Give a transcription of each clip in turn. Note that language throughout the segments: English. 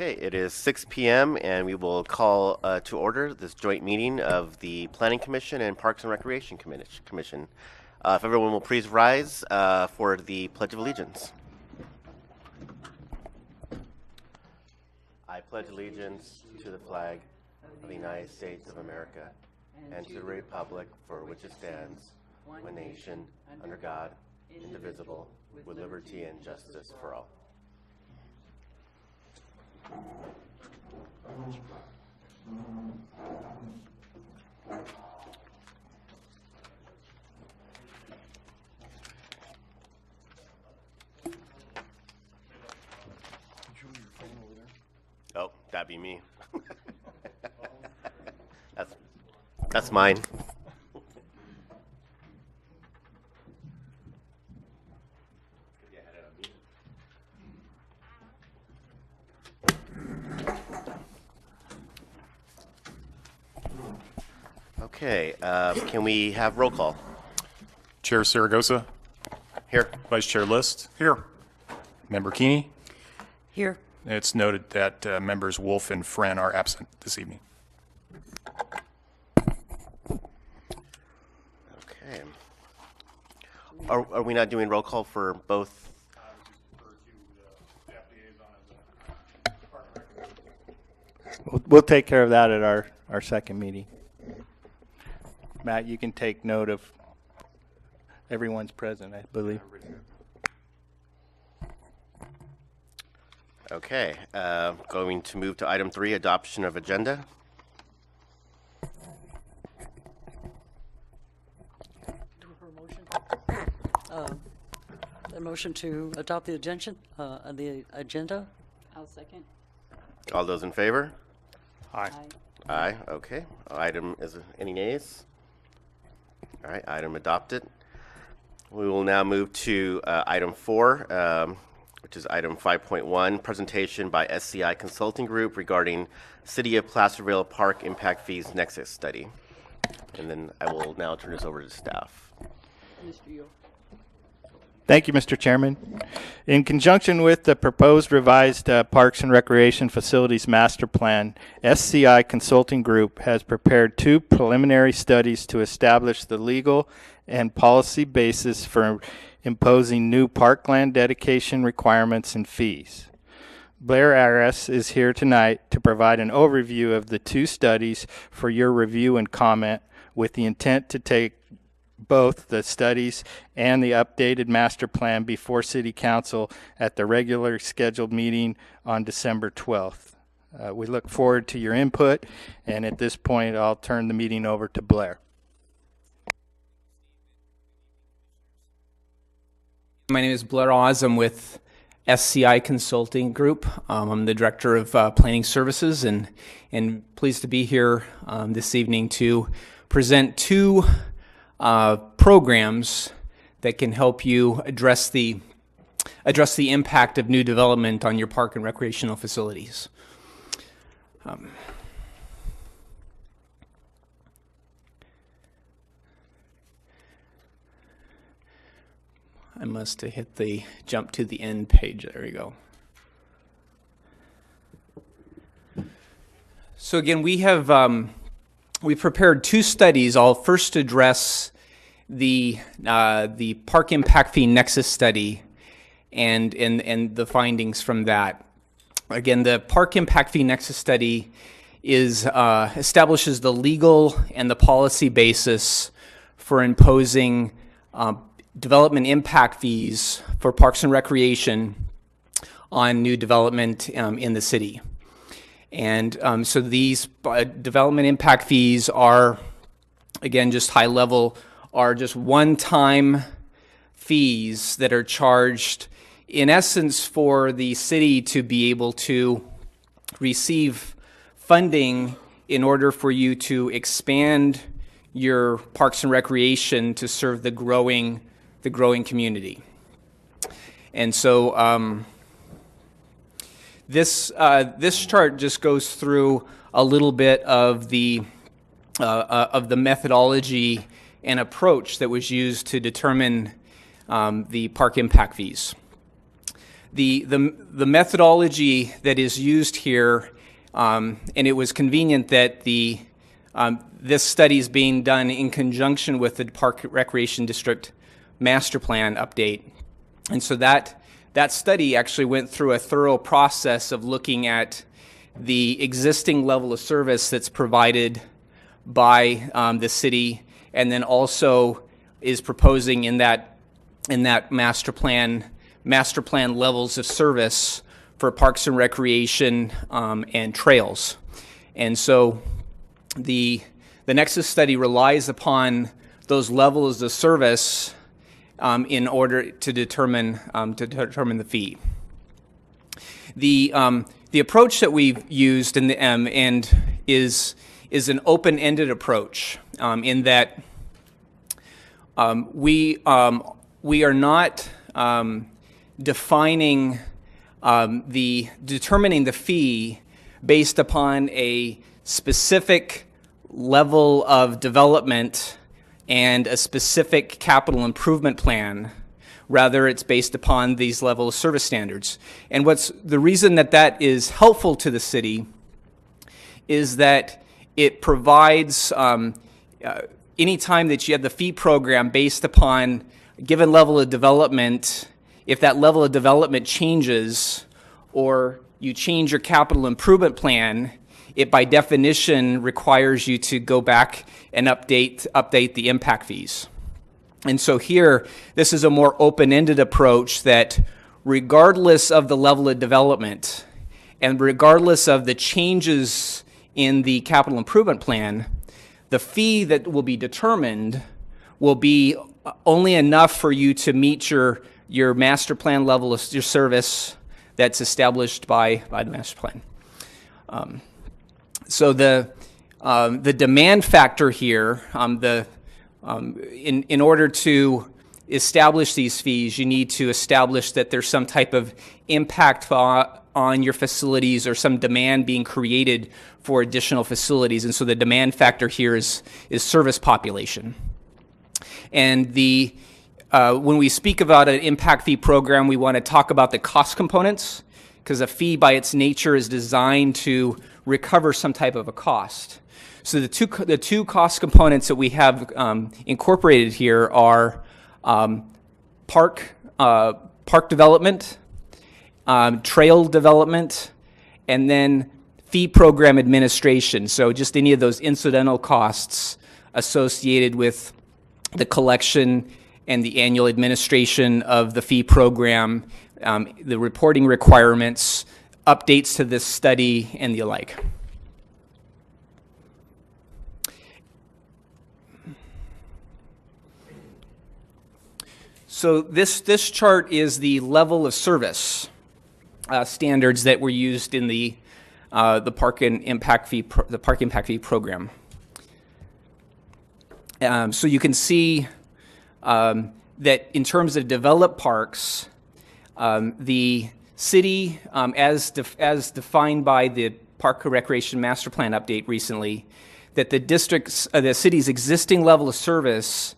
Okay, it is 6 p.m. and we will call to order this joint meeting of the Planning Commission and Parks and Recreation Commission. If everyone will please rise for the Pledge of Allegiance. I pledge allegiance to the flag of the United States of America and to the republic for which it stands, one nation, under God, indivisible, with liberty and justice for all. Oh, that'd be me. That's mine. Okay, can we have roll call? Chair Saragosa. Here. Vice Chair List. Here. Member Keeney. Here. It's noted that members Wolf and Friend are absent this evening. Okay. Are we not doing roll call for both? We'll take care of that at our second meeting. Matt, you can take note of everyone's present, I believe. Okay, going to move to item 3, adoption of agenda. A motion to adopt the agenda. I'll second. All those in favor? Aye. Aye, okay. Item is any nays? All right, item adopted. We will now move to item 4, which is item 5.1, presentation by SCI Consulting Group regarding City of Placerville Park Impact Fees Nexus Study. And then I will now turn this over to staff. Mr. Yule. Thank you, Mr. Chairman. In conjunction with the proposed revised Parks and Recreation Facilities Master Plan, SCI Consulting Group has prepared 2 preliminary studies to establish the legal and policy basis for imposing new parkland dedication requirements and fees. Blair Aris is here tonight to provide an overview of the 2 studies for your review and comment, with the intent to take both the studies and the updated master plan before City Council at the regular scheduled meeting on December 12th. We look forward to your input, and at this point I'll turn the meeting over to Blair. My name is Blair Oz. I'm with SCI Consulting Group. I'm the Director of Planning Services, and pleased to be here this evening to present 2 programs that can help you address the impact of new development on your park and recreational facilities. I must have hit the jump to the end page. There we go. So again, we've prepared 2 studies. I'll first address the Park Impact Fee Nexus study and the findings from that. Again, the Park Impact Fee Nexus study establishes the legal and the policy basis for imposing development impact fees for parks and recreation on new development in the city. And so these development impact fees are, again, just high level, are just one-time fees that are charged, in essence, for the city to be able to receive funding in order for you to expand your parks and recreation to serve the growing community. And so this chart just goes through a little bit of the methodology and approach that was used to determine the park impact fees. the methodology that is used here, and it was convenient that this study is being done in conjunction with the Park Recreation District Master Plan update. And so that study actually went through a thorough process of looking at the existing level of service that's provided by the city, and then also is proposing in that master plan levels of service for parks and recreation and trails. And so the Nexus study relies upon those levels of service in order to determine the fee. The approach that we've used and is an open-ended approach in that we are not determining the fee based upon a specific level of development and a specific capital improvement plan. Rather, it's based upon these level of service standards. And the reason that is helpful to the city is that it provides, any time that you have the fee program based upon a given level of development, if that level of development changes or you change your capital improvement plan, it by definition requires you to go back and update the impact fees. And so here, this is a more open-ended approach that regardless of the level of development and regardless of the changes in the capital improvement plan, the fee that will be determined will be only enough for you to meet your master plan level of your service that's established by the master plan. So the demand factor here, in order to establish these fees, you need to establish that there's some type of impact on your facilities or some demand being created for additional facilities. And so the demand factor here is service population. And when we speak about an impact fee program, we want to talk about the cost components, because a fee by its nature is designed to recover some type of a cost. So the two cost components that we have incorporated here are park development, trail development, and then fee program administration. So just any of those incidental costs associated with the collection and the annual administration of the fee program, the reporting requirements, updates to this study, and the like. So this chart is the level of service standards that were used in the park impact fee program. So you can see that in terms of developed parks, the city, as defined by the Park Recreation Master Plan update recently, that the city's existing level of service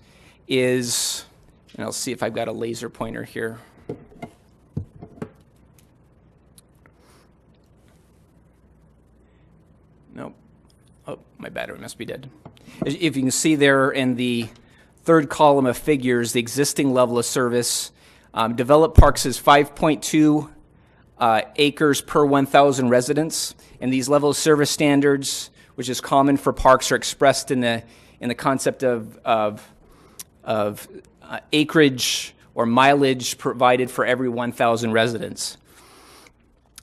is, and I'll see if I've got a laser pointer here. Nope. Oh, my battery must be dead. If you can see there in the third column of figures, the existing level of service, developed parks is 5.2 acres per 1,000 residents, and these level of service standards, which is common for parks, are expressed in the concept of acreage or mileage provided for every 1,000 residents.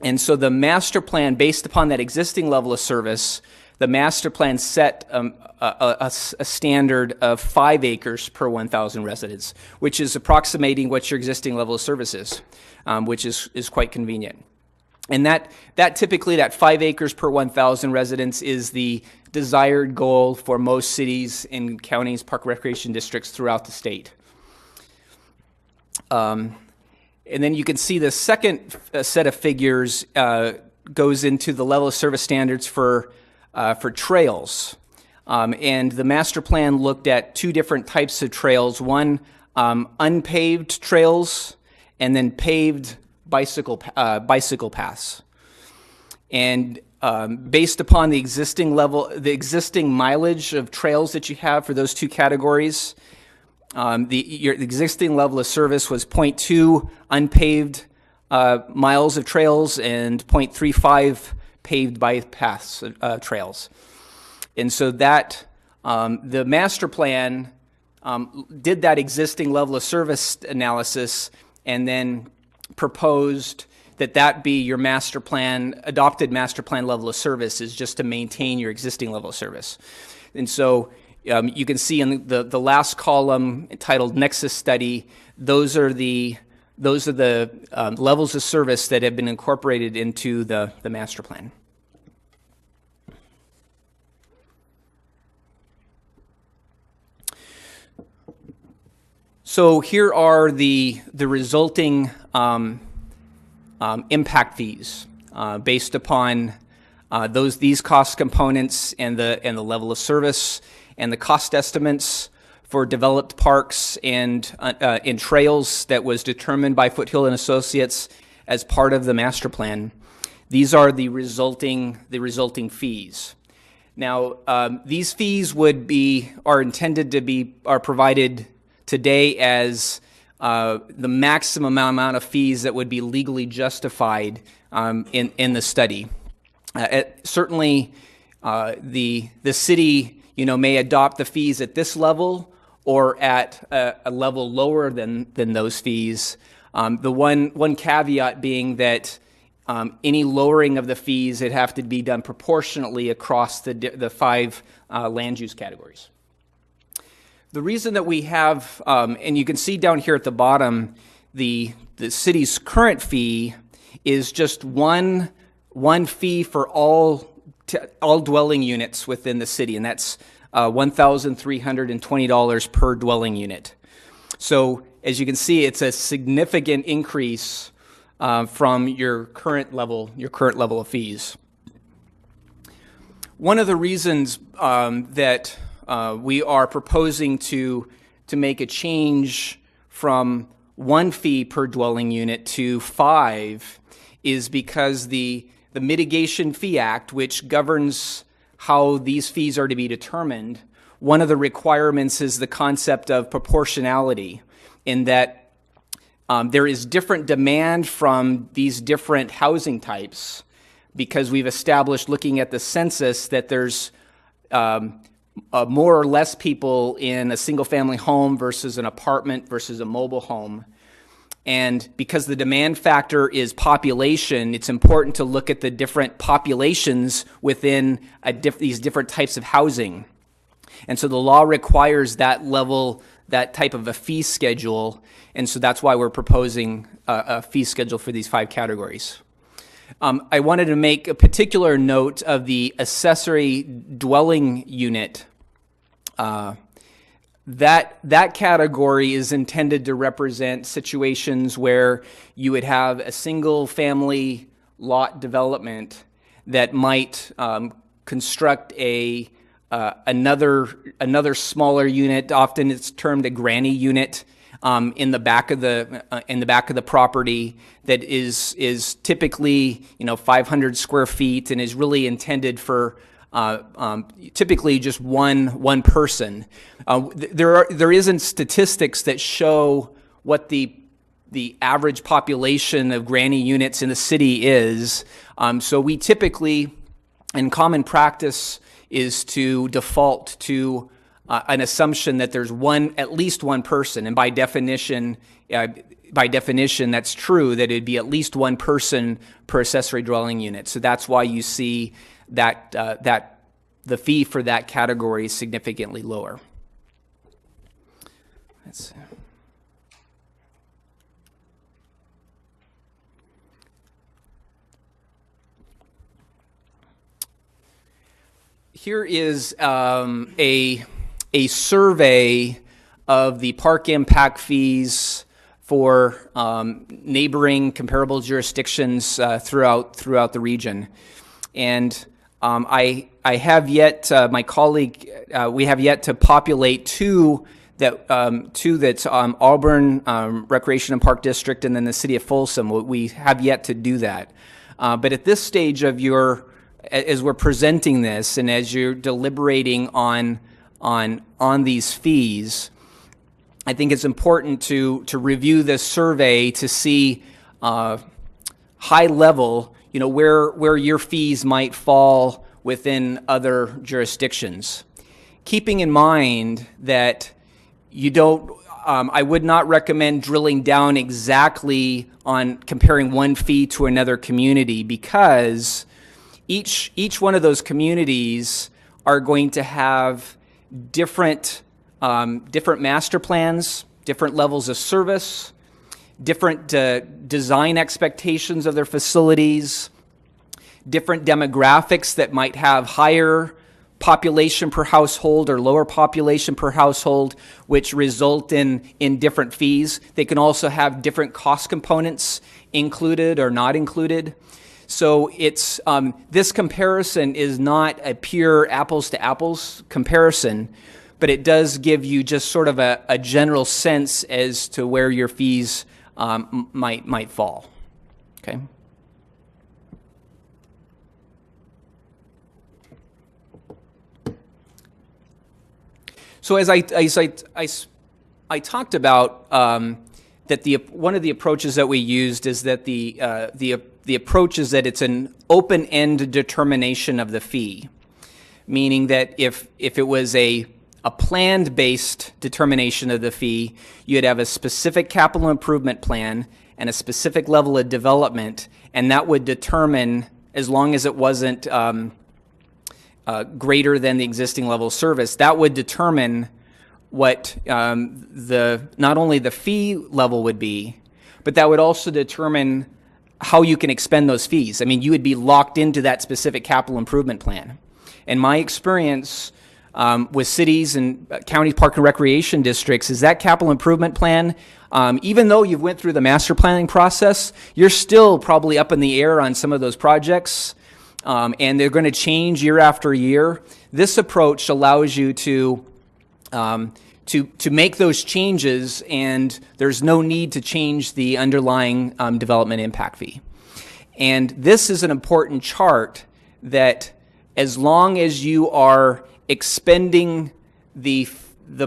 And so the master plan, based upon that existing level of service, the master plan set a standard of 5 acres per 1,000 residents, which is approximating what your existing level of service is, which is quite convenient. And that typically, that 5 acres per 1,000 residents is the desired goal for most cities and counties, park recreation districts throughout the state. And then you can see the second set of figures goes into the level of service standards for trails. And the master plan looked at two different types of trails. One, unpaved trails, and then paved bicycle paths. And based upon the existing mileage of trails that you have for those two categories, your existing level of service was 0.2 unpaved miles of trails and 0.35 paved bypass trails. And so that the master plan did that existing level of service analysis and then proposed that be your master plan, adopted master plan level of service is just to maintain your existing level of service. And so you can see in the last column titled Nexus Study, those are the levels of service that have been incorporated into the master plan. So here are the resulting impact fees based upon these cost components and the level of service and the cost estimates for developed parks and trails that was determined by Foothill and Associates as part of the master plan. These are the resulting fees. Now, these fees are intended to be provided today as the maximum amount of fees that would be legally justified in the study. Certainly, the city, may adopt the fees at this level or at a level lower than those fees. The one caveat being that any lowering of the fees, it have to be done proportionately across the five land use categories. The reason that we have, and you can see down here at the bottom, the city's current fee is just one fee for all dwelling units within the city, and that's $1,320 per dwelling unit. So as you can see, it's a significant increase from your current level of fees. One of the reasons that we are proposing to make a change from 1 fee per dwelling unit to 5 is because the Mitigation Fee Act, which governs how these fees are to be determined, one of the requirements is the concept of proportionality, in that there is different demand from these different housing types, because we've established, looking at the census, that there's more or less people in a single-family home versus an apartment versus a mobile home. And because the demand factor is population, it's important to look at the different populations within these different types of housing. And so the law requires that type of a fee schedule, and so that's why we're proposing a fee schedule for these 5 categories. I wanted to make a particular note of the accessory dwelling unit. That category is intended to represent situations where you would have a single family lot development that might construct another smaller unit. Often it's termed a granny unit in the back of the property that is typically 500 square feet and is really intended for typically just one person. There isn't statistics that show what the average population of granny units in the city is. So we typically, in common practice, is to default to an assumption that there's at least one person, and by definition, that's true, that it'd be at least one person per accessory dwelling unit. So that's why you see that the fee for that category is significantly lower. Let's see. Here is a survey of the park impact fees for neighboring comparable jurisdictions throughout the region. And I have yet, my colleague, we have yet to populate to two that's Auburn Recreation and Park District, and then the City of Folsom. We have yet to do that. But at this stage of as we're presenting this, and as you're deliberating on these fees, I think it's important to review this survey to see high level, where your fees might fall within other jurisdictions. Keeping in mind that I would not recommend drilling down exactly on comparing one fee to another community, because each one of those communities are going to have different master plans, different levels of service, different design expectations of their facilities, different demographics that might have higher population per household or lower population per household, which result in different fees. They can also have different cost components included or not included. So it's this comparison is not a pure apples to apples comparison, but it does give you just sort of a general sense as to where your fees might fall. Okay. So as I talked about that one of the approaches that we used is that the approach is that it's an open-end determination of the fee, meaning that if it was a planned-based determination of the fee, you'd have a specific capital improvement plan and a specific level of development, and that would determine, as long as it wasn't greater than the existing level of service, that would determine what not only the fee level would be, but that would also determine how you can expend those fees. I mean, you would be locked into that specific capital improvement plan. And my experience with cities and county park and recreation districts is that capital improvement plan, even though you've went through the master planning process, you're still probably up in the air on some of those projects. And they're going to change year after year. This approach allows you to make those changes, and there's no need to change the underlying development impact fee. And this is an important chart that, as long as you are expending the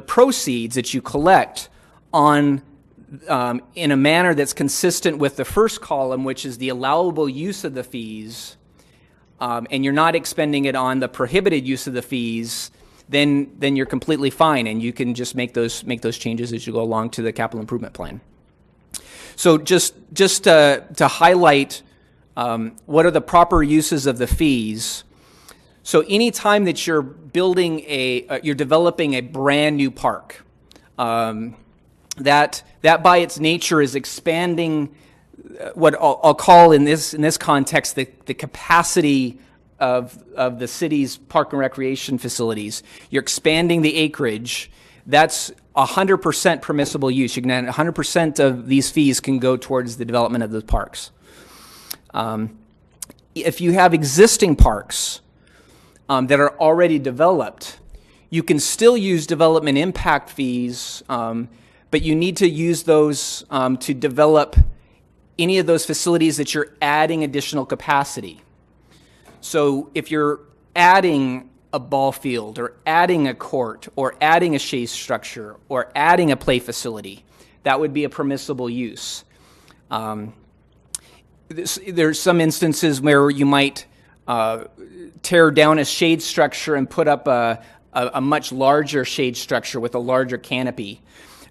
proceeds that you collect on in a manner that's consistent with the first column, which is the allowable use of the fees, and you're not expending it on the prohibited use of the fees, then you're completely fine, and you can just make those changes as you go along to the capital improvement plan. So just to highlight what are the proper uses of the fees. So anytime that you're building you're developing a brand new park, that by its nature is expanding what I'll call in this context the capacity of the city's park and recreation facilities. You're expanding the acreage. That's 100% permissible use. You can 100% of these fees can go towards the development of the parks. If you have existing parks that are already developed, you can still use development impact fees, but you need to use those to develop any of those facilities that you're adding additional capacity. So if you're adding a ball field or adding a court or adding a shade structure or adding a play facility, that would be a permissible use. There's some instances where you might tear down a shade structure and put up a much larger shade structure with a larger canopy.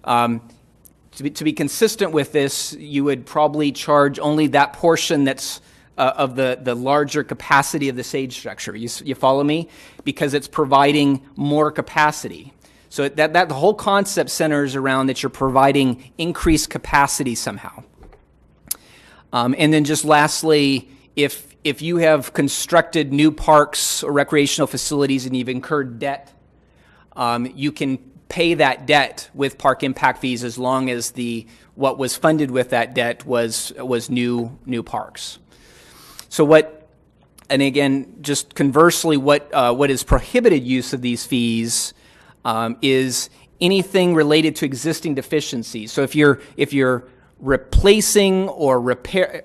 To be consistent with this, you would probably charge only that portion that's of the larger capacity of the shade structure. You follow me? Because it's providing more capacity. So that the whole concept centers around that you're providing increased capacity somehow. And then just lastly, if you have constructed new parks or recreational facilities and you've incurred debt, you can pay that debt with park impact fees as long as what was funded with that debt was new parks. So and again, just conversely, what is prohibited use of these fees is anything related to existing deficiencies. So if you're replacing or repairing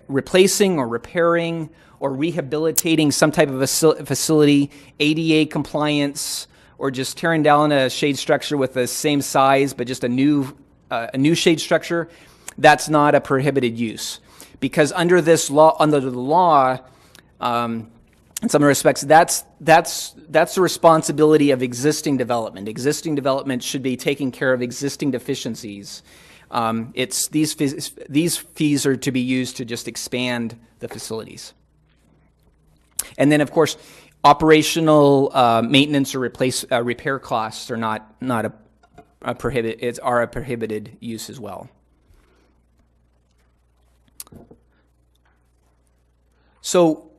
or rehabilitating some type of a facility, ADA compliance, or just tearing down a shade structure with the same size but just a new shade structure, that's not a prohibited use. Because under the law, in some respects, that's the responsibility of existing development. Existing development should be taking care of existing deficiencies. These fees are to be used to just expand the facilities. And then, of course, operational maintenance or repair costs are not a prohibited use as well. So,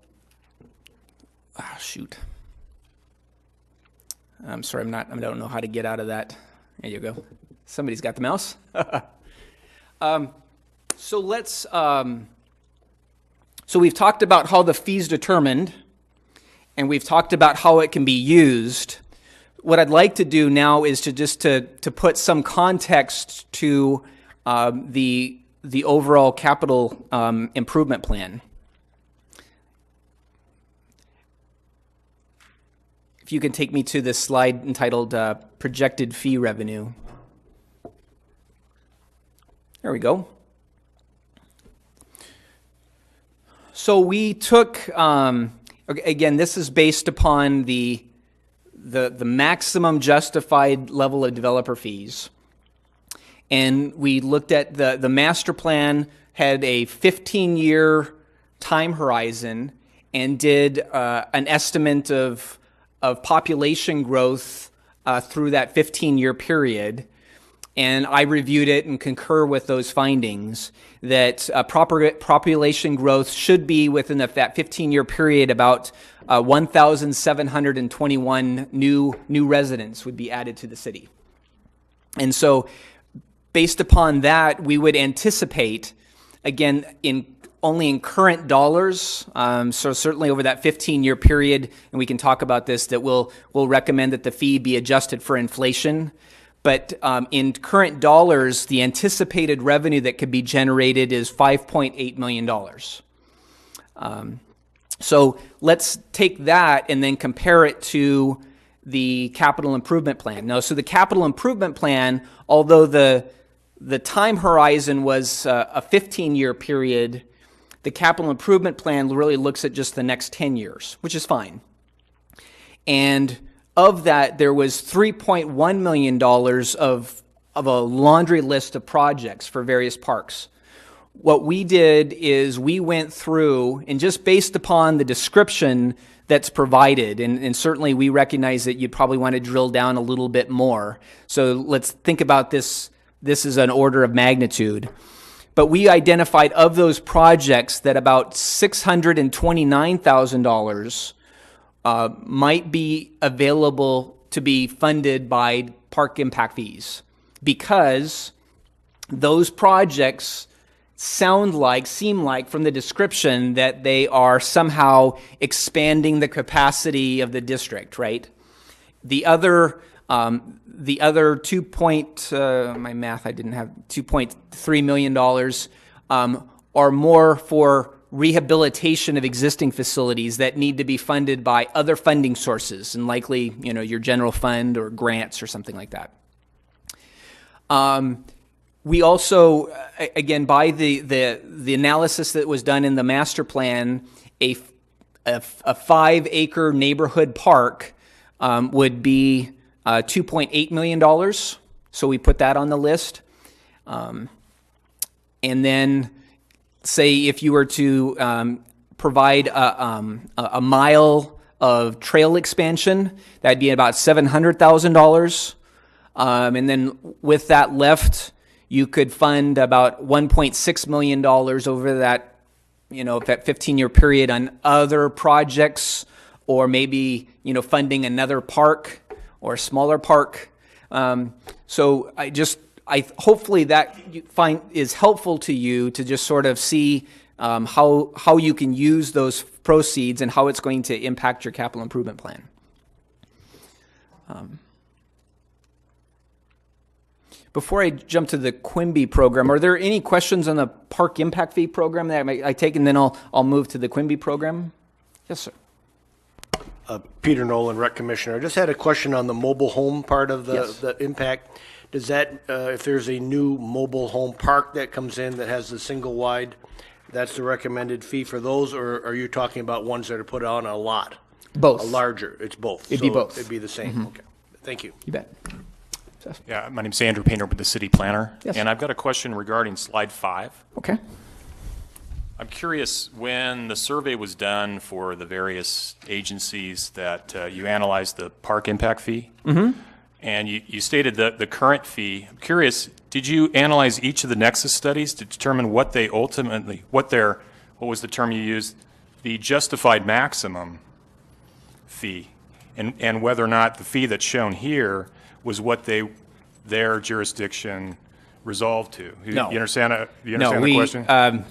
shoot. I'm sorry, I don't know how to get out of that. There you go. Somebody's got the mouse. So we've talked about how the fee's determined, and we've talked about how it can be used. What I'd like to do now is to put some context to the overall capital improvement plan. If you can take me to this slide entitled Projected Fee Revenue. There we go. So we took, again, this is based upon the maximum justified level of developer fees. And we looked at the master plan had a 15-year time horizon and did an estimate of population growth through that 15-year period. And I reviewed it and concur with those findings that population growth should be within that 15-year period. About 1,721 new residents would be added to the city. And so based upon that, we would anticipate, again, only in current dollars, so certainly over that 15-year period, and we can talk about this, that we'll recommend that the fee be adjusted for inflation. But in current dollars, the anticipated revenue that could be generated is $5.8 million. So let's take that and then compare it to the capital improvement plan. Now, so the capital improvement plan, although the time horizon was a 15-year period, the capital improvement plan really looks at just the next 10 years, which is fine. And of that, there was $3.1 million of a laundry list of projects for various parks. What we did is we went through, and just based upon the description that's provided, and certainly we recognize that you probably want to drill down a little bit more. So let's think about this. This is an order of magnitude. But we identified of those projects that about $629,000 might be available to be funded by park impact fees, because those projects seem like from the description that they are somehow expanding the capacity of the district, right? The other $2.3 million are more for rehabilitation of existing facilities that need to be funded by other funding sources, and likely, your general fund or grants or something like that. We also, again, by the analysis that was done in the master plan, a 5-acre neighborhood park would be $2.8 million. So we put that on the list. And then, say if you were to provide a mile of trail expansion, that'd be about $700,000. And then with that left, you could fund about $1.6 million over that, that 15-year period on other projects, or maybe, funding another park or a smaller park. So hopefully that you find is helpful to you to just sort of see how you can use those proceeds and how it's going to impact your capital improvement plan. Before I jump to the Quimby program, are there any questions on the park impact fee program that I take, and then I'll move to the Quimby program? Yes, sir. Peter Nolan, Rec Commissioner. I just had a question on the mobile home part of Yes. the impact. Does that, if there's a new mobile home park that comes in that has the single wide, that's the recommended fee for those, or are you talking about ones that are put on a lot? Both. A larger, it's both. It'd be So both. It'd be the same, okay. Thank you. You bet. Yeah, my name's Andrew Painter with the city planner. Yes. And I've got a question regarding slide 5. Okay. I'm curious, when the survey was done for the various agencies that you analyzed the park impact fee, and you stated that the current fee, I'm curious, did you analyze each of the nexus studies to determine what they ultimately, what was the term you used, the justified maximum fee, and whether or not the fee that's shown here was what their jurisdiction resolved to? No. You understand, No, the question?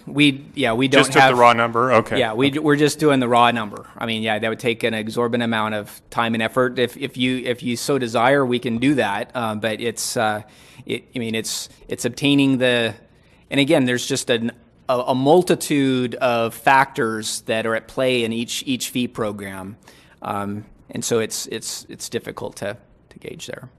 we don't Just took have the raw number? Okay. Yeah, we're just doing the raw number. I mean, yeah, that would take an exorbitant amount of time and effort. If you so desire, we can do that. But it's obtaining the, and again, there's just a multitude of factors that are at play in each fee program, and so it's difficult to gauge there.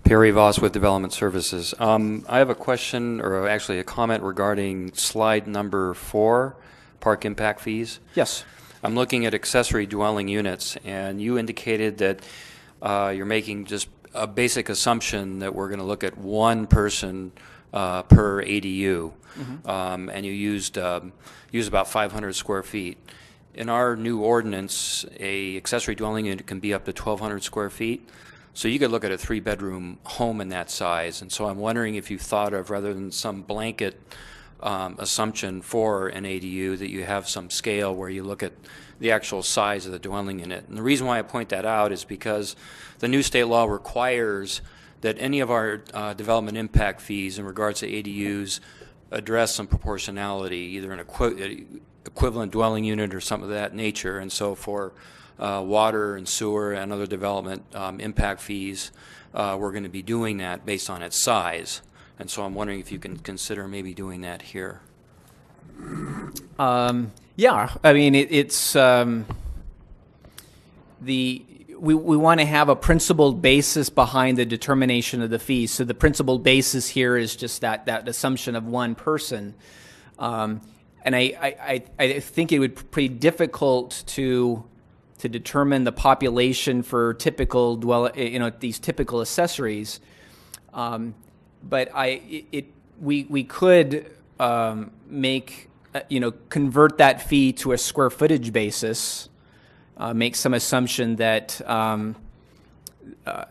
Perry Voss with Development Services. I have a question, or actually a comment regarding slide number 4, park impact fees. Yes. I'm looking at accessory dwelling units, and you indicated that you're making just a basic assumption that we're going to look at one person per ADU, and you used about 500 square feet. In our new ordinance, a accessory dwelling unit can be up to 1,200 square feet. So you could look at a 3-bedroom home in that size. And so I'm wondering if you thought of, rather than some blanket assumption for an ADU, that you have some scale where you look at the actual size of the dwelling unit. And the reason why I point that out is because the new state law requires that any of our development impact fees in regards to ADUs address some proportionality, either an equivalent dwelling unit or something of that nature. And so for water and sewer and other development impact fees, we're going to be doing that based on its size. And so I'm wondering if you can consider maybe doing that here. Yeah, I mean, we want to have a principled basis behind the determination of the fees. So the principled basis here is just that assumption of one person. And I think it would be pretty difficult to determine the population for typical these typical accessories. But we could make convert that fee to a square footage basis, make some assumption that a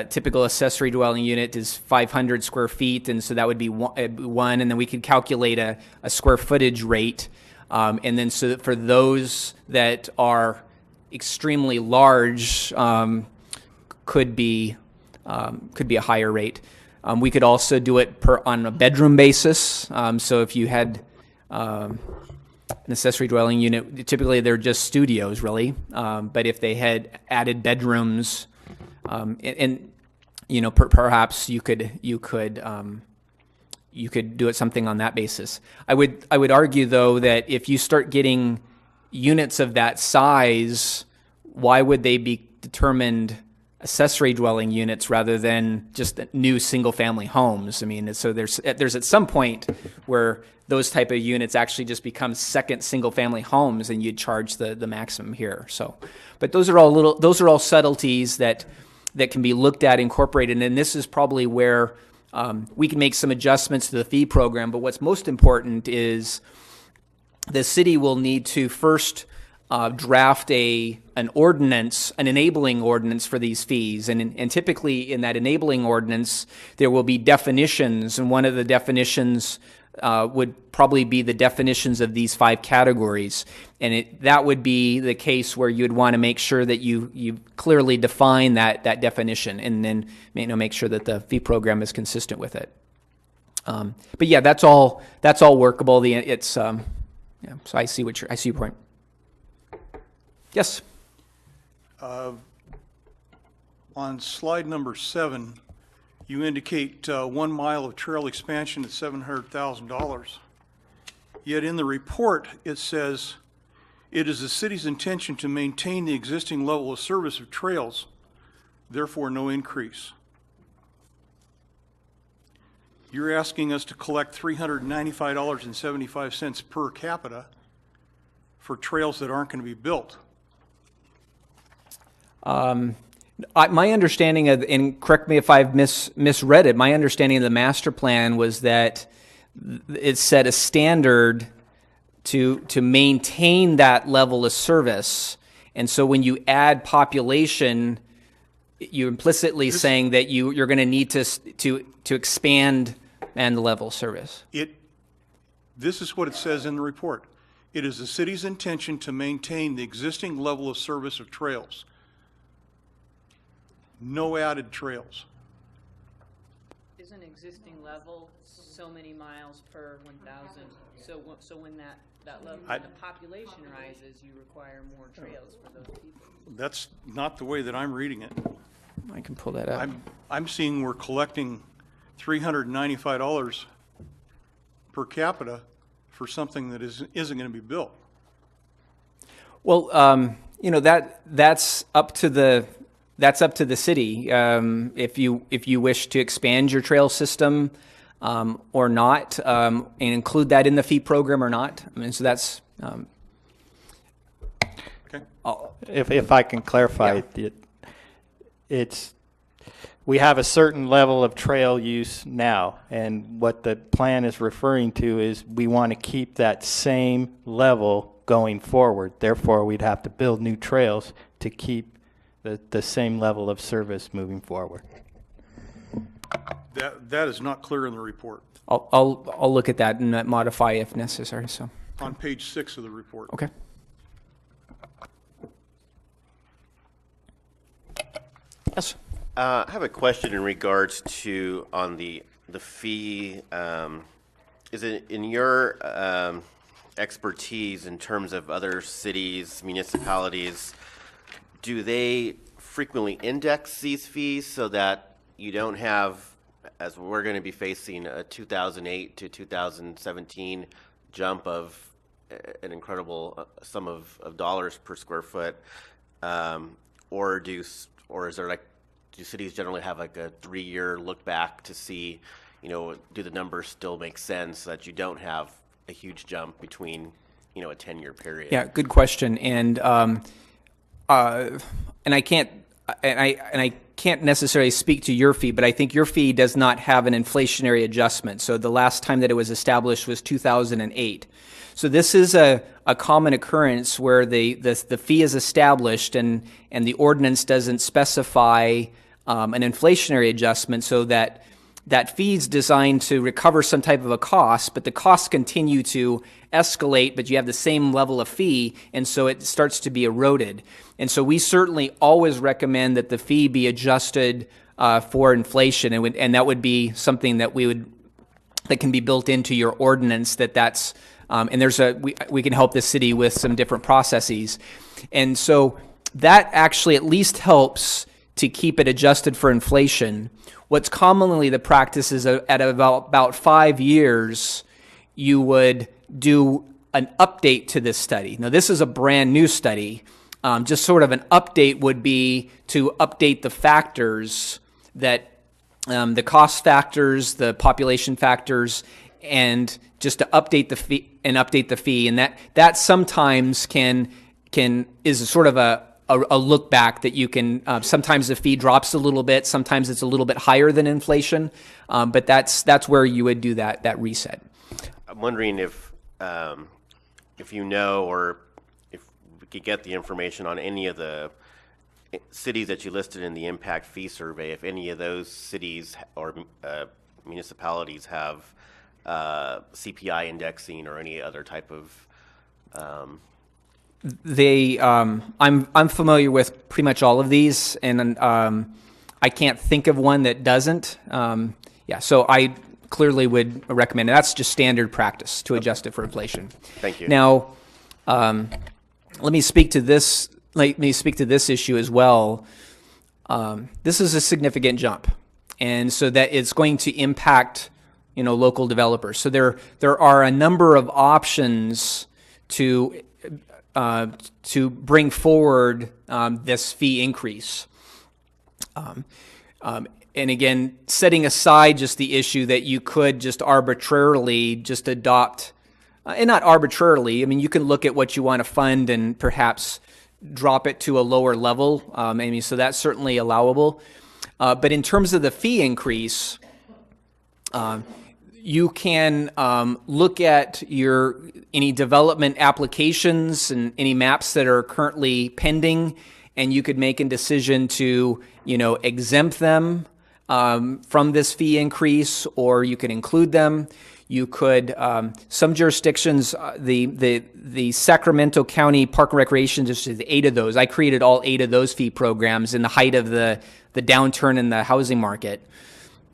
typical accessory dwelling unit is 500 square feet, and so that would be one, and then we could calculate a square footage rate, and then so that for those that are extremely large, could be a higher rate. We could also do it on a bedroom basis. So if you had an accessory dwelling unit, typically they're just studios, really. But if they had added bedrooms, perhaps you could do it something on that basis. I would argue, though, that if you start getting units of that size, why would they be determined accessory dwelling units rather than just new single-family homes? I mean, so there's at some point where those type of units actually just become second single-family homes, and you'd charge the maximum here. So, but those are all subtleties that can be looked at, incorporated, and this is probably where we can make some adjustments to the fee program. But what's most important is the city will need to first draft an ordinance, an enabling ordinance for these fees. And typically in that enabling ordinance, there will be definitions, and one of the definitions would probably be the definitions of these 5 categories. And that would be the case where you'd want to make sure that you clearly define that definition, and then make sure that the fee program is consistent with it. But yeah, that's all workable. So I see your point. Yes. On slide number 7, you indicate 1 mile of trail expansion at $700,000. Yet in the report, it says, it is the city's intention to maintain the existing level of service of trails, therefore no increase. You're asking us to collect $395.75 per capita for trails that aren't going to be built. My understanding of, and correct me if I've misread it, my understanding of the master plan was that it set a standard to maintain that level of service. And so when you add population, you're implicitly saying that you're going to need to expand and the level of service. This is what it says in the report. It is the city's intention to maintain the existing level of service of trails. No added trails. Isn't existing level so many miles per 1,000? So when that level, when the population rises, you require more trails for those people. That's not the way that I'm reading it. I can pull that up. I'm seeing we're collecting $395 per capita for something that isn't going to be built. Well, that's up to the city. If you wish to expand your trail system or not, and include that in the fee program or not. I mean, so that's. Okay. If I can clarify, we have a certain level of trail use now, and what the plan is referring to is we want to keep that same level going forward. Therefore, we'd have to build new trails to keep the same level of service moving forward. That is not clear in the report. I'll look at that and modify if necessary. So On page 6 of the report. okay. Yes. I have a question in regards to on the fee. Is it in your expertise in terms of other cities, municipalities? Do they frequently index these fees so that you don't have, as we're going to be facing, a 2008 to 2017 jump of an incredible sum of dollars per square foot, or is there do cities generally have like a 3-year look back to see, do the numbers still make sense so that you don't have a huge jump between, a 10-year period? Yeah, good question. And I can't necessarily speak to your fee, but I think your fee does not have an inflationary adjustment. So the last time that it was established was 2008. So this is a common occurrence where the fee is established and the ordinance doesn't specify an inflationary adjustment, so that fee is designed to recover some type of a cost, but the costs continue to escalate, but you have the same level of fee, and so it starts to be eroded. And so we certainly always recommend that the fee be adjusted for inflation, and that would be something that that can be built into your ordinance. That's and we can help the city with some different processes, and so that actually at least helps to keep it adjusted for inflation. What's commonly the practice is at about 5 years, you would do an update to this study. Now, this is a brand new study. Just sort of an update would be to update the factors that the cost factors, the population factors, and just to update the fee, and that sometimes is sort of a look back that you can. Sometimes the fee drops a little bit, sometimes it's a little bit higher than inflation, but that's where you would do that reset. I'm wondering if or if we could get the information on any of the cities that you listed in the impact fee survey, if any of those cities or municipalities have CPI indexing or any other type of. I'm familiar with pretty much all of these, and I can't think of one that doesn't. So I clearly would recommend it. That's just standard practice to adjust it for inflation. Thank you. Now, let me speak to this issue as well. this is a significant jump, and so that it's going to impact, local developers. So there are a number of options to bring forward this fee increase. And again, setting aside just the issue that you could just arbitrarily just adopt, and not arbitrarily, I mean, you can look at what you want to fund and perhaps drop it to a lower level. So that's certainly allowable. But in terms of the fee increase, you can look at any development applications and any maps that are currently pending, and you could make a decision to, exempt them from this fee increase, or you could include them. You could, some jurisdictions, the Sacramento County Park and Recreation District, 8 of those. I created all 8 of those fee programs in the height of the downturn in the housing market.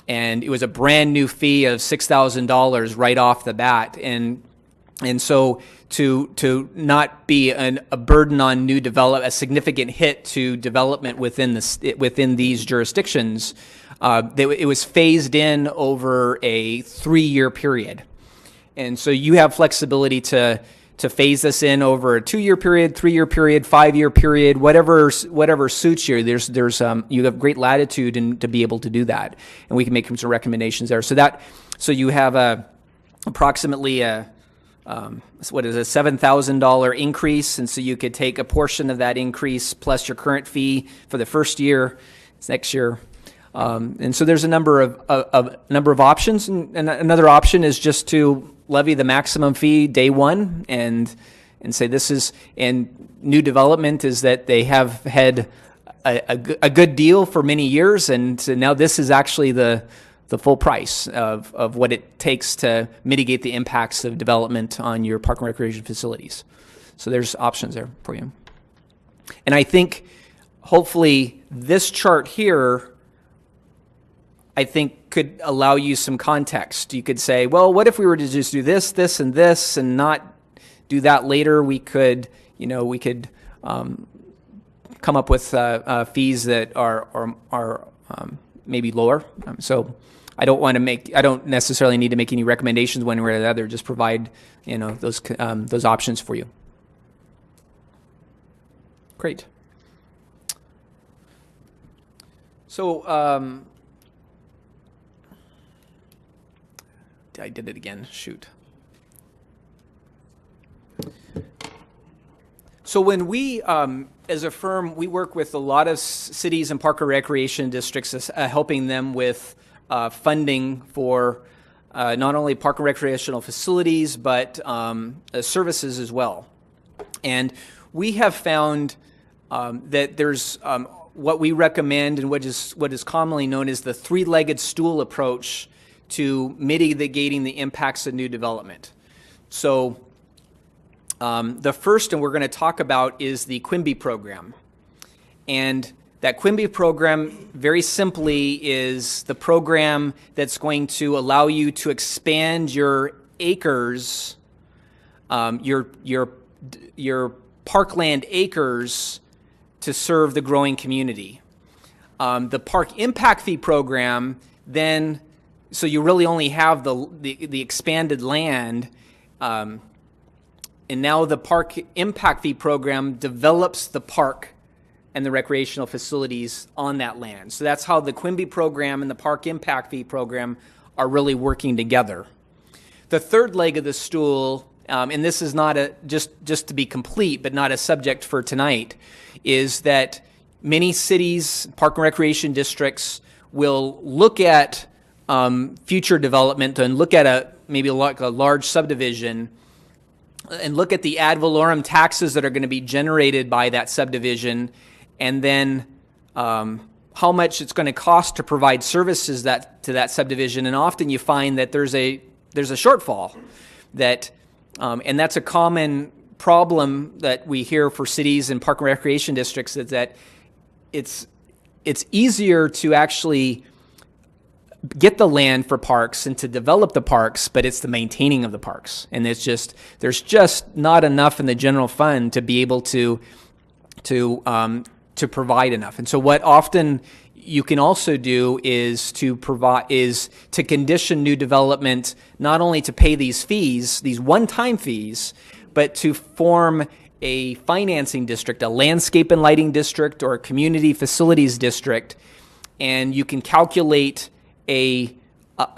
And it was a brand new fee of $6,000 right off the bat. And so to not be a burden on new a significant hit to development within these jurisdictions, it was phased in over a 3-year period. And so you have flexibility to phase this in over a 2-year period, 3-year period, 5-year period, whatever suits you. You have great latitude to be able to do that, and we can make some recommendations there. So you have approximately a $7,000 increase, and so you could take a portion of that increase plus your current fee for the first year. It's next year. And so there's a number of options, and another option is just to levy the maximum fee day one and say this is, and new development is that they have had a good deal for many years, and so now this is actually the full price of what it takes to mitigate the impacts of development on your park and recreation facilities. So there's options there for you. And I think hopefully this chart here, I think, could allow you some context. You could say, well, what if we were to just do this, this, and this, and not do that later? We could come up with fees that are maybe lower. So I don't necessarily need to make any recommendations one way or the other. Just provide those options for you. Great. So. I did it again. Shoot. So when we, as a firm, we work with a lot of cities and park and recreation districts, helping them with funding for not only park and recreational facilities, but services as well. And we have found that there's what we recommend and what is commonly known as the 3-legged stool approach to mitigating the impacts of new development. So the first, and we're going to talk about, is the Quimby Program. And that Quimby Program, very simply, is the program that's going to allow you to expand your acres, your parkland acres, to serve the growing community. The Park Impact Fee Program then, so you really only have the expanded land, and now the Park Impact Fee Program develops the park and the recreational facilities on that land. So that's how the Quimby Program and the Park Impact Fee Program are really working together. The third leg of the stool, and this is not just to be complete, but not a subject for tonight, is that many cities, park and recreation districts, will look at future development and look at maybe like a large subdivision and look at the ad valorem taxes that are going to be generated by that subdivision, and then how much it's going to cost to provide services to that subdivision. And often you find that there's a shortfall, and that's a common problem that we hear for cities and park and recreation districts, is that it's easier to actually get the land for parks and to develop the parks, but it's the maintaining of the parks. And there's just not enough in the general fund to be able to provide enough. And so what often you can also do is to condition new development not only to pay these fees, these one-time fees, but to form a financing district, a landscape and lighting district, or a community facilities district, and you can calculate a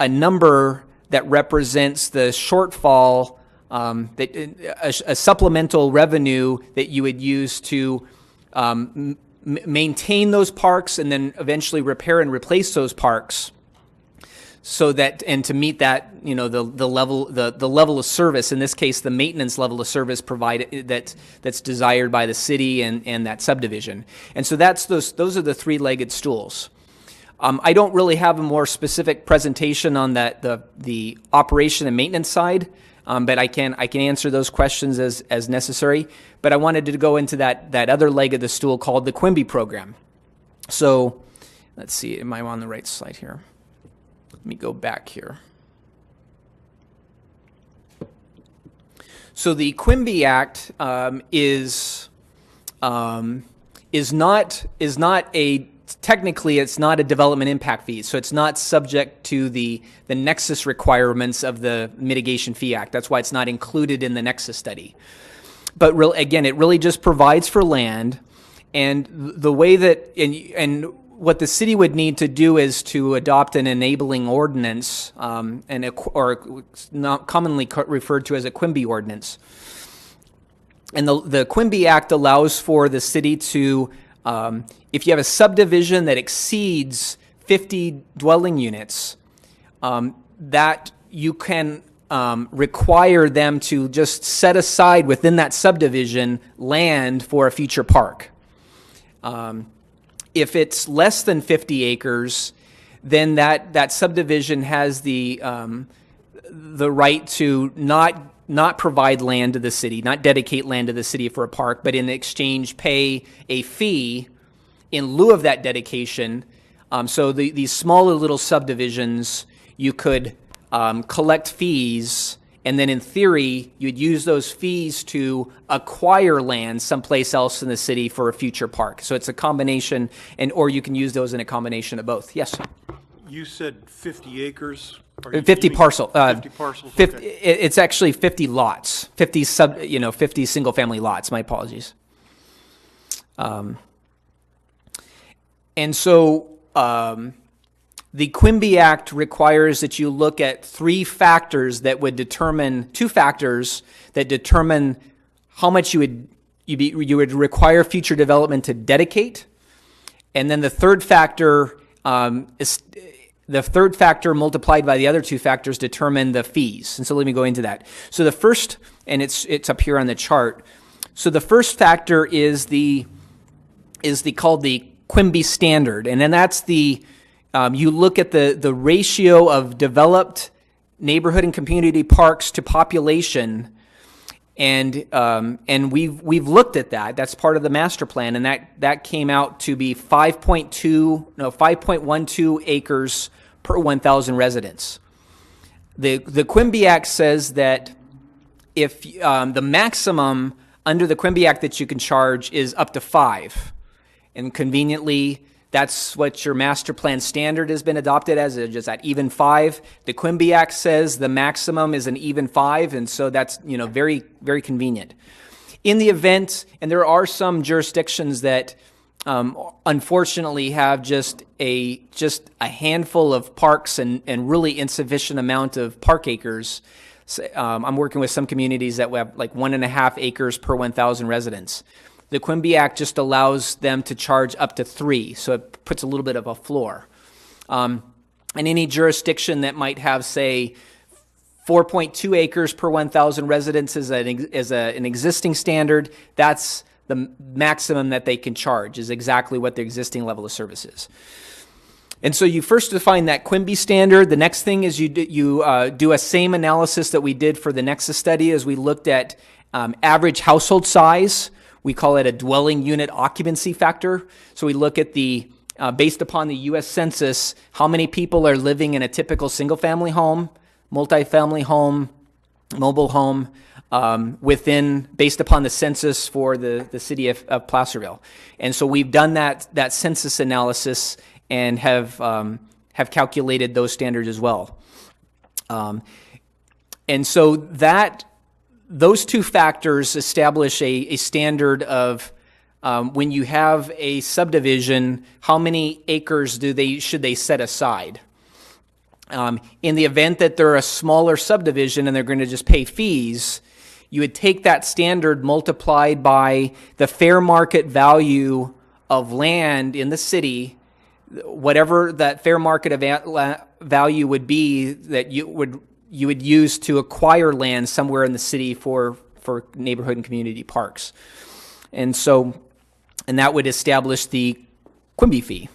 number that represents the shortfall, a supplemental revenue that you would use to maintain those parks and then eventually repair and replace those parks, so that, and to meet that, the level of service, in this case the maintenance level of service provided that's desired by the city and that subdivision. And so those are the three-legged stools. I don't really have a more specific presentation on the operation and maintenance side, but I can answer those questions as necessary. But I wanted to go into that other leg of the stool called the Quimby Program. So let's see, am I on the right slide here? Let me go back here. So the Quimby Act is not technically it's not a development impact fee, so it's not subject to the nexus requirements of the Mitigation Fee Act. That's why it's not included in the nexus study. But again, it really just provides for land, and the way that and what the city would need to do is to adopt an enabling ordinance, or not commonly referred to as a Quimby ordinance. And the Quimby Act allows for the city to, if you have a subdivision that exceeds 50 dwelling units, that you can require them to just set aside within that subdivision land for a future park. If it's less than 50 acres, then that subdivision has the right to not provide land to the city, not dedicate land to the city for a park, but in exchange pay a fee in lieu of that dedication. So these smaller little subdivisions, you could collect fees, and then in theory, you'd use those fees to acquire land someplace else in the city for a future park. So it's a combination, or you can use those in a combination of both. Yes? You said 50 acres? 50 parcel. 50 parcels? 50, okay. It's actually 50 lots, 50 50 single-family lots. My apologies. And so the Quimby Act requires that you look at two factors that determine how much you would require future development to dedicate, and then the third factor multiplied by the other two factors determine the fees. And so let me go into that. So the first, and it's up here on the chart. So the first factor is called the Quimby standard, and then that's you look at the ratio of developed neighborhood and community parks to population, and we've looked at that. That's part of the master plan, and that came out to be 5.12 acres per 1,000 residents. The Quimby Act says that if the maximum under the Quimby Act that you can charge is up to 5, and conveniently, that's what your master plan standard has been adopted as, just at even 5. The Quimby Act says the maximum is an even 5, and so that's very, very convenient. In the event, and there are some jurisdictions that unfortunately have just a handful of parks and really insufficient amount of park acres. I'm working with some communities that have like 1.5 acres per 1,000 residents. The Quimby Act just allows them to charge up to 3, so it puts a little bit of a floor. And any jurisdiction that might have, say, 4.2 acres per 1,000 residents as an existing standard, that's the maximum that they can charge, is exactly what the existing level of service is. And so you first define that Quimby standard. The next thing is you do a same analysis that we did for the Nexus study, as we looked at average household size. We call it a dwelling unit occupancy factor. So we look at based upon the U.S. Census, how many people are living in a typical single-family home, multifamily home, mobile home based upon the census for the city of Placerville. And so we've done that census analysis and have calculated those standards as well. And so those two factors establish a standard of when you have a subdivision, how many acres should they set aside? In the event that they're a smaller subdivision and they're going to just pay fees, you would take that standard multiplied by the fair market value of land in the city, whatever that fair market value would be that you would use to acquire land somewhere in the city for neighborhood and community parks. And that would establish the Quimby fee.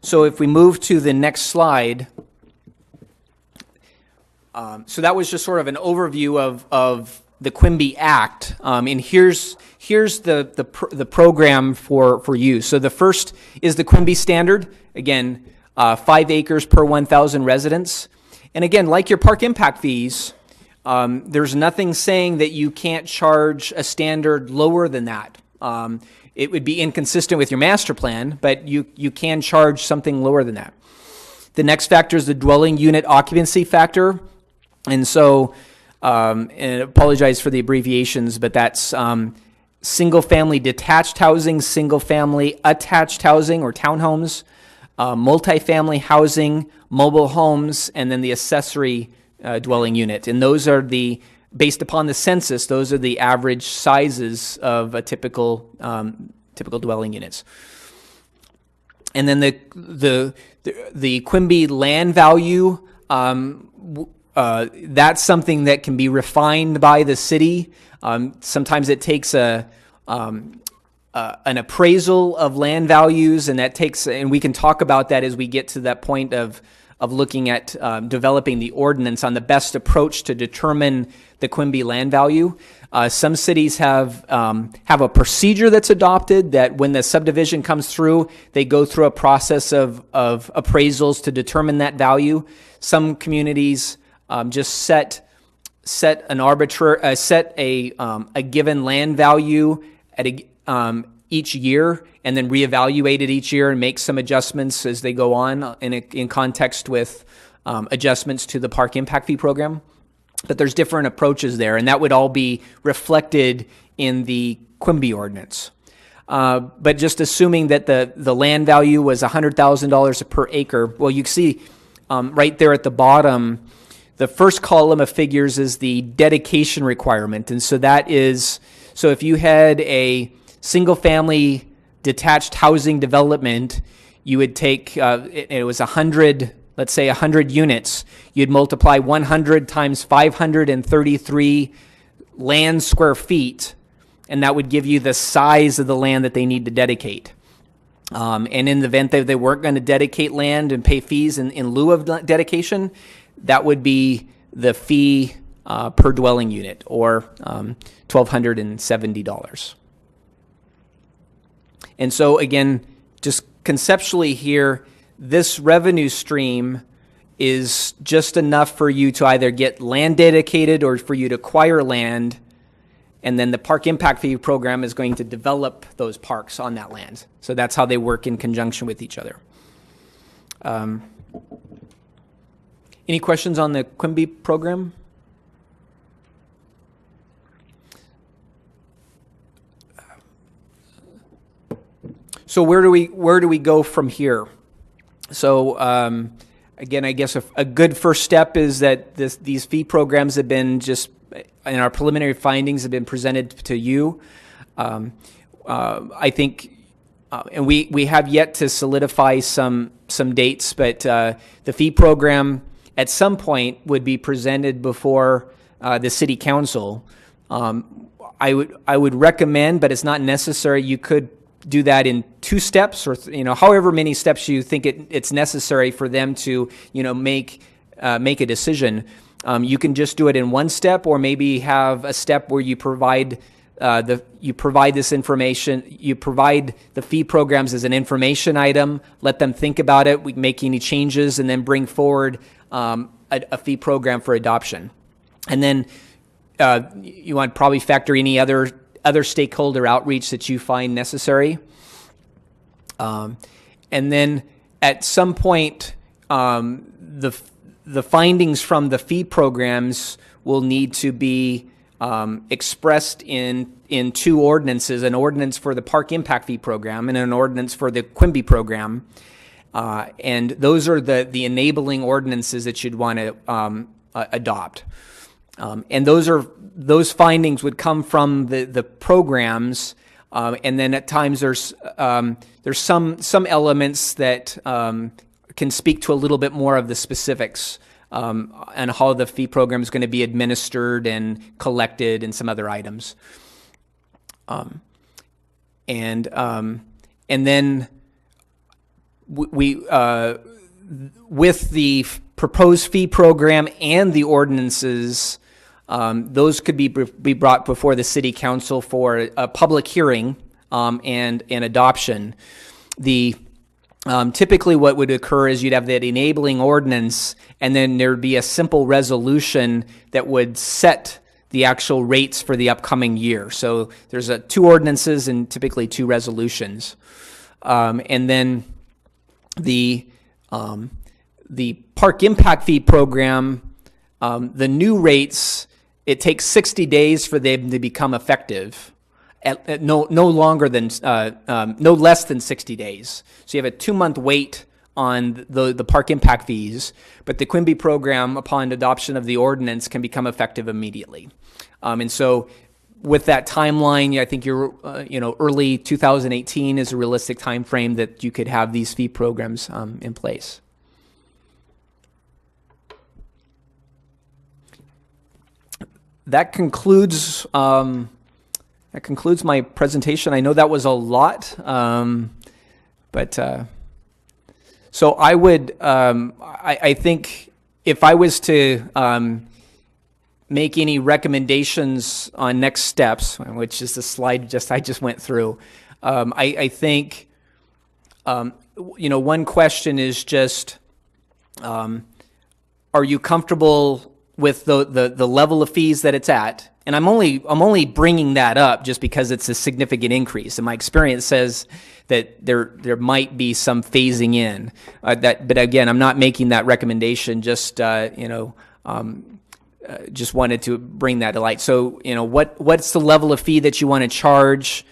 So if we move to the next slide, so that was just sort of an overview of the Quimby Act, and here's the program for you. So the first is the Quimby standard. Again, 5 acres per 1,000 residents. And again, like your park impact fees, there's nothing saying that you can't charge a standard lower than that. It would be inconsistent with your master plan, but you can charge something lower than that. The next factor is the dwelling unit occupancy factor. And so, and I apologize for the abbreviations, but that's single-family detached housing, single-family attached housing or townhomes, multifamily housing, mobile homes, and then the accessory dwelling unit. And those are based upon the census, those are the average sizes of a typical dwelling units. And then the Quimby land value, that's something that can be refined by the city. Sometimes it takes an appraisal of land values, and we can talk about that as we get to that point of looking at developing the ordinance on the best approach to determine the Quimby land value. Some cities have a procedure that's adopted that when the subdivision comes through, they go through a process of appraisals to determine that value. Some communities just set a given land value at each year, and then reevaluate it each year and make some adjustments as they go on in context with adjustments to the park impact fee program. But there's different approaches there, and that would all be reflected in the Quimby ordinance. But just assuming that the land value was $100,000 per acre, well, you can see right there at the bottom, the first column of figures is the dedication requirement. And so so if you had a single-family detached housing development, you would take, it was 100, let's say 100 units, you'd multiply 100 times 533 land square feet, and that would give you the size of the land that they need to dedicate. And in the event that they weren't going to dedicate land and pay fees in lieu of dedication, that would be the fee per dwelling unit, or $1,270. And so again, just conceptually here, this revenue stream is just enough for you to either get land dedicated or for you to acquire land, and then the park impact fee program is going to develop those parks on that land. So that's how they work in conjunction with each other. Any questions on the Quimby program? So where do we go from here? So again, I guess a good first step is that these fee programs have been and our preliminary findings have been presented to you. I think, and we have yet to solidify some dates, but the fee program at some point would be presented before the city council. I would recommend, but it's not necessary. You could do that in 2 steps, or however many steps you think it's necessary for them to make a decision. You can just do it in 1 step, or maybe have a step where you provide this information. You provide the fee programs as an information item. Let them think about it. We make any changes, and then bring forward a fee program for adoption. And then you want to probably factor any other stakeholder outreach that you find necessary. And then at some point, the findings from the fee programs will need to be expressed in two ordinances, an ordinance for the Park Impact Fee Program and an ordinance for the Quimby Program. And those are the enabling ordinances that you'd want to adopt. And those findings would come from the programs, and then at times there's some elements that can speak to a little bit more of the specifics and how the fee program is going to be administered and collected and some other items. And then we with the proposed fee program and the ordinances, those could be brought before the city council for a public hearing and adoption. Typically what would occur is you'd have that enabling ordinance, and then there'd be a simple resolution that would set the actual rates for the upcoming year. So there's two ordinances and typically two resolutions. And then the Park Impact Fee Program, the new rates, it takes 60 days for them to become effective. No less than 60 days. So you have a 2-month wait on the park impact fees, but the Quimby program, upon adoption of the ordinance, can become effective immediately. And so with that timeline, I think early 2018 is a realistic time frame that you could have these fee programs in place. That concludes my presentation. I know that was a lot, but so I would, I think if I was to make any recommendations on next steps, which is the slide I just went through, I think, one question is just, are you comfortable with the level of fees that it's at? And I'm only bringing that up just because it's a significant increase, and my experience says that there might be some phasing in. But again, I'm not making that recommendation. Just just wanted to bring that to light. So what's the level of fee that you want to charge?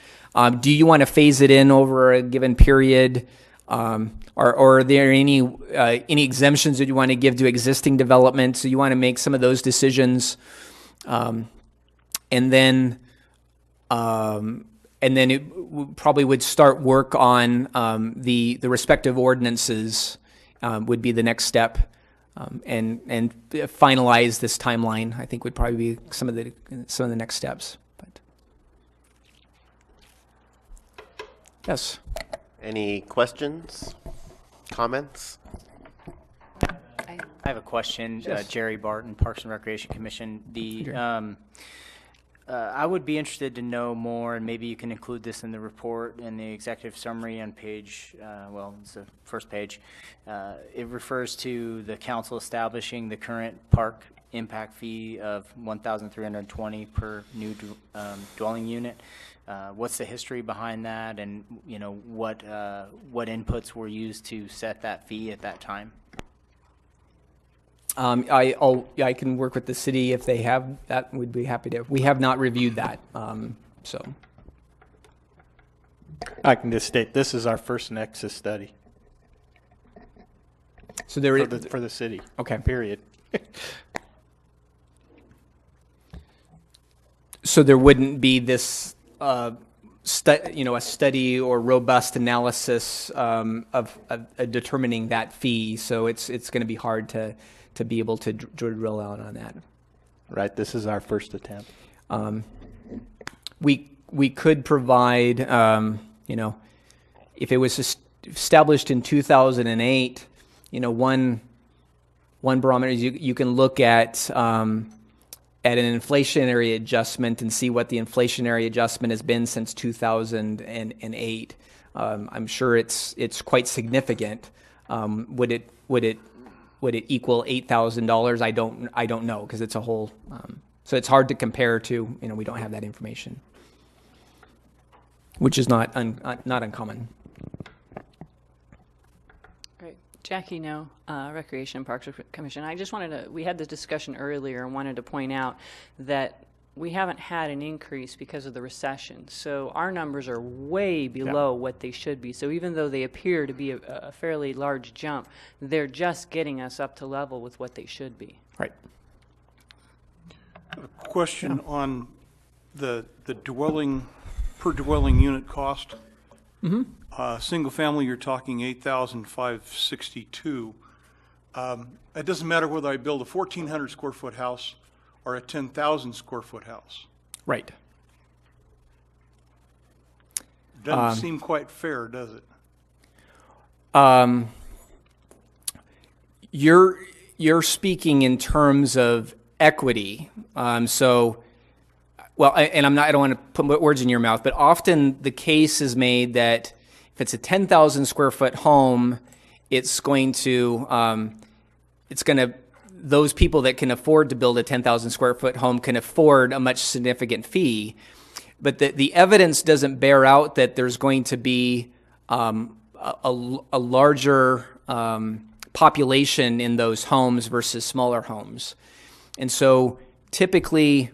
Do you want to phase it in over a given period? Or are there any exemptions that you want to give to existing development? So you want to make some of those decisions. And then it probably would start work on the respective ordinances would be the next step, and finalize this timeline. I think would probably be some of the next steps. But yes. Any questions, comments? I have a question. Yes. Jerry Barton, Parks and Recreation Commission. I would be interested to know more, and maybe you can include this in the report in the executive summary on page, it's the first page. It refers to the council establishing the current park impact fee of $1,320 per new dwelling unit. What's the history behind that, and what inputs were used to set that fee at that time? I can work with the city if they have that. We'd be happy to. We have not reviewed that, so. I can just state this is our first nexus study So there for the city. Okay. Period. So there wouldn't be this, a study or robust analysis of determining that fee. So it's going to be hard to be able to drill out on that. Right. This is our first attempt. We could provide, if it was established in 2008, one barometer is you can look at an inflationary adjustment and see what the inflationary adjustment has been since 2008. I'm sure it's quite significant. Would it equal $8,000? I don't know, because it's a whole So it's hard to compare to, we don't have that information, which is not uncommon. Great. Jackie, no, Recreation and Parks Commission. I just wanted to, we had this discussion earlier and wanted to point out that we haven't had an increase because of the recession. So our numbers are way below what they should be. So even though they appear to be a fairly large jump, they're just getting us up to level with what they should be. Right. A question on the dwelling, per dwelling unit cost. Single family, you're talking $8,562. It doesn't matter whether I build a 1,400 square foot house or a 10,000 square foot house. Right. Doesn't seem quite fair, does it? You're speaking in terms of equity. I don't want to put words in your mouth, but often the case is made that if it's a 10,000 square foot home, those people that can afford to build a 10,000 square foot home can afford a much significant fee. But the evidence doesn't bear out that there's going to be a larger population in those homes versus smaller homes. And so typically,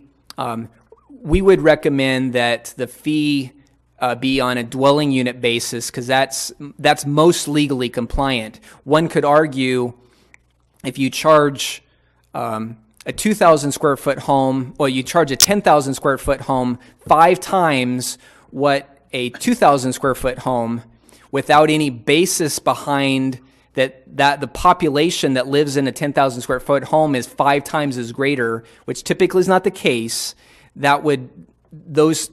we would recommend that the fee be on a dwelling unit basis because that's most legally compliant. One could argue if you charge a 2,000 square foot home, or you charge a 10,000 square foot home 5 times what a 2,000 square foot home, without any basis behind that the population that lives in a 10,000 square foot home is 5 times as greater, which typically is not the case, that would these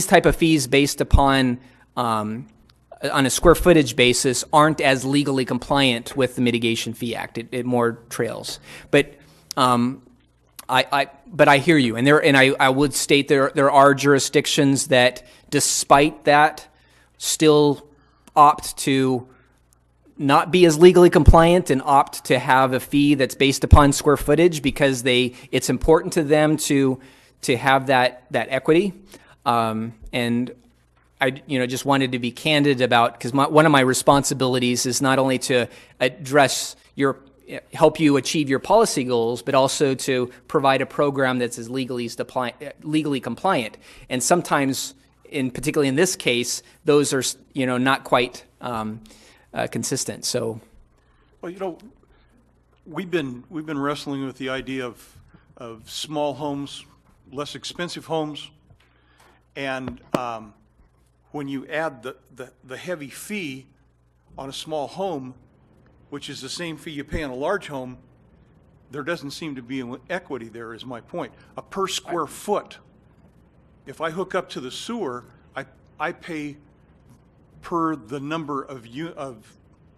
type of fees based upon on a square footage basis aren't as legally compliant with the Mitigation Fee Act. It more trails. But I hear you, and I would state there are jurisdictions that, despite that, still opt to not be as legally compliant and opt to have a fee that's based upon square footage because it's important to them to have that equity. And I just wanted to be candid about, because one of my responsibilities is not only to help you achieve your policy goals, but also to provide a program that's as legally compliant. And sometimes, particularly in this case, those are not quite consistent. So, well, we've been wrestling with the idea of small homes, less expensive homes, and when you add the heavy fee on a small home, which is the same fee you pay on a large home, there doesn't seem to be equity there, is my point. A per square foot, if I hook up to the sewer, I pay per the number of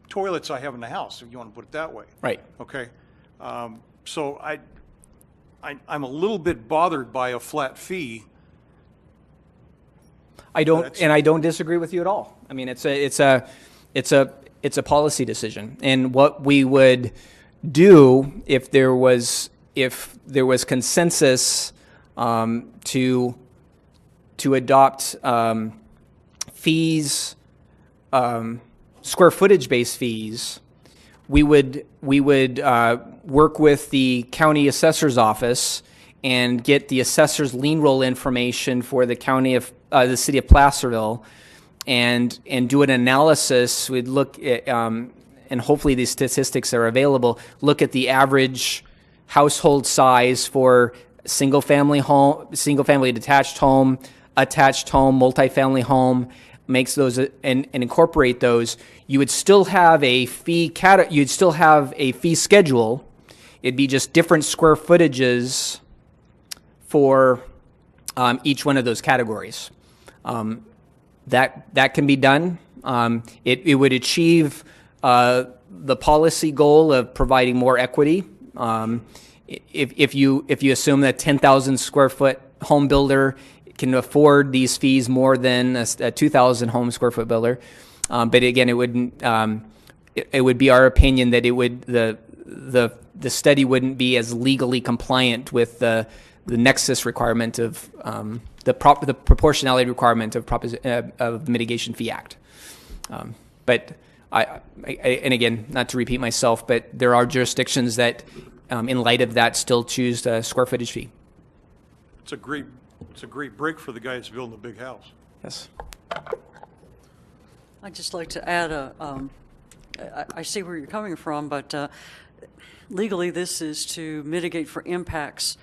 toilets I have in the house, if you want to put it that way. Right. Okay. So I'm a little bit bothered by a flat fee. I don't disagree with you at all. I mean, it's a policy decision, and what we would do if there was consensus to adopt fees, square footage based fees, we would work with the county assessor's office and get the assessor's lien roll information for the county of the city of Placerville, and do an analysis. We'd look at, and hopefully these statistics are available, look at the average household size for single family detached home, attached home, multifamily home, makes those and incorporate those. You would still have a fee schedule. It'd be just different square footages for each one of those categories. That can be done. It would achieve the policy goal of providing more equity. If you assume that 10,000 square foot home builder can afford these fees more than a 2,000 home square foot builder, but again, it would be our opinion that the study wouldn't be as legally compliant with the nexus requirement of the proportionality requirement of Mitigation Fee Act. But and again, not to repeat myself, but there are jurisdictions that, in light of that, still choose the square footage fee. It's a great break for the guy that's building a big house. Yes. I'd just like to add I see where you're coming from, but legally this is to mitigate for impacts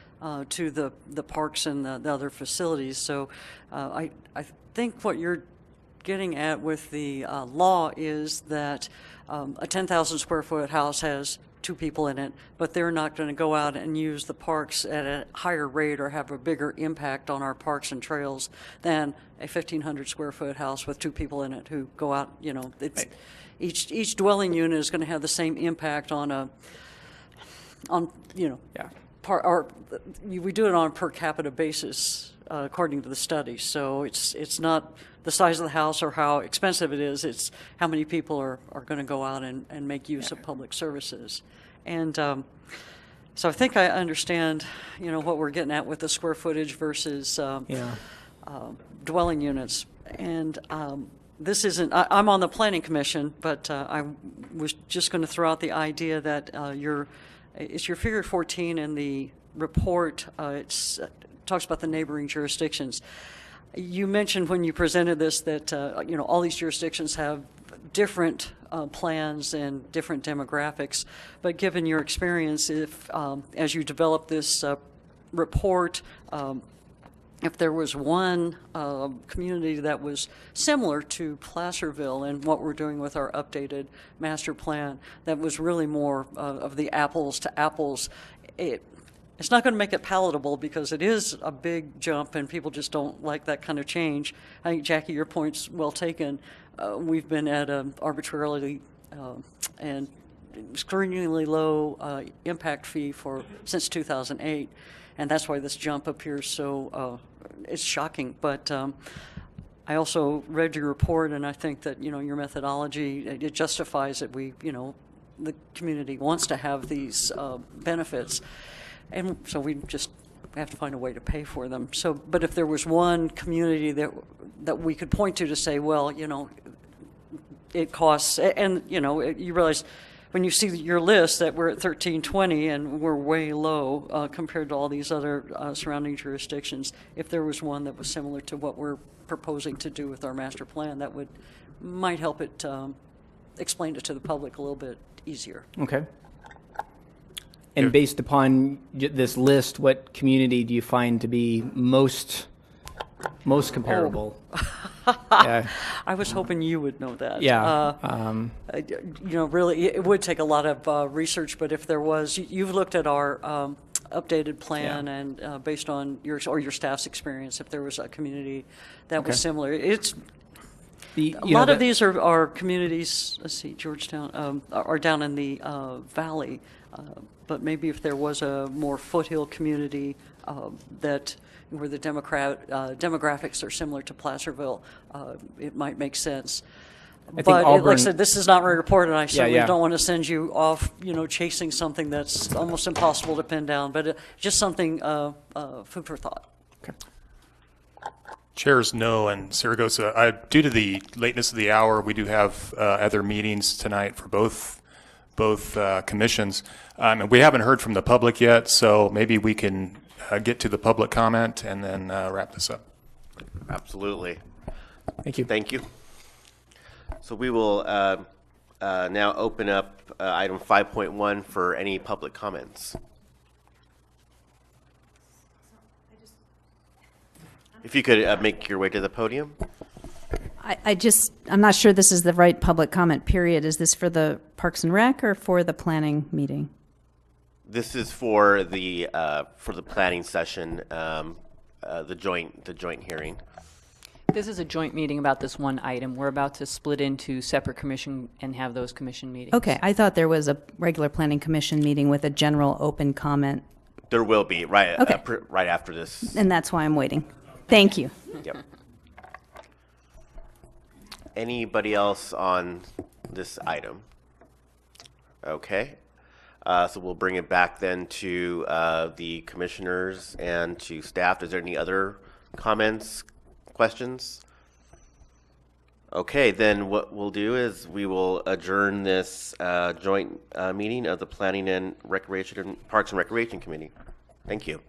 to the parks and the other facilities. So I think what you're getting at with the law is that a 10,000 square foot house has 2 people in it, but they're not going to go out and use the parks at a higher rate or have a bigger impact on our parks and trails than a 1,500 square foot house with 2 people in it who go out, it's, Right. each dwelling unit is going to have the same impact on Yeah. we do it on a per capita basis according to the study. So it's not the size of the house or how expensive it is. It's how many people are going to go out and make use of public services. And so I think I understand, what we're getting at with the square footage versus dwelling units. And this isn't, I'm on the Planning Commission, but I was just going to throw out the idea that it's your figure 14 in the report. It talks about the neighboring jurisdictions. You mentioned when you presented this that all these jurisdictions have different plans and different demographics. But given your experience, if as you develop this report, if there was one community that was similar to Placerville and what we're doing with our updated master plan, that was really more of the apples to apples, it's not going to make it palatable because it is a big jump and people just don't like that kind of change. I think, Jackie, your point's well taken. We've been at an arbitrarily and extremely low impact fee since 2008. And that's why this jump appears so, it's shocking. But I also read your report, and I think that, your methodology, it justifies that the community wants to have these benefits. And so we have to find a way to pay for them. So, but if there was one community that we could point to say, well, it costs, and, you realize, when you see your list that we're at 1320 and we're way low compared to all these other surrounding jurisdictions, if there was one that was similar to what we're proposing to do with our master plan, that might help it explain it to the public a little bit easier. Okay. And based upon this list, what community do you find to be most comparable? Yeah. I was hoping you would know that. Yeah. Really, it would take a lot of research, but if there was, you've looked at our updated plan, and based on your staff's experience, if there was a community that was similar, it's a lot of these are communities. Let's see, Georgetown are down in the valley, but maybe if there was a more foothill community where the demographics are similar to Placerville, it might make sense. But like I said, this is not my report, and I certainly don't want to send you off, chasing something that's almost impossible to pin down. But just something, food for thought. Okay. Chairs no, and Saragossa, due to the lateness of the hour, we do have other meetings tonight for both commissions. And we haven't heard from the public yet, so maybe we can get to the public comment and then wrap this up. Absolutely. Thank you. Thank you. So we will now open up item 5.1 for any public comments. If you could make your way to the podium. I'm not sure this is the right public comment period. Is this for the Parks and Rec or for the planning meeting? This is for the planning session, the joint hearing. This is a joint meeting about this one item. We're about to split into separate commission and have those commission meetings. Okay, I thought there was a regular planning commission meeting with a general open comment. There will be right Okay. right after this. And that's why I'm waiting. Thank you. Yep. Anybody else on this item? Okay. So we'll bring it back then to the commissioners and to staff. Is there any other comments, questions? Okay, then what we'll do is we will adjourn this joint meeting of the Planning and Recreation and Parks and Recreation Committee. Thank you.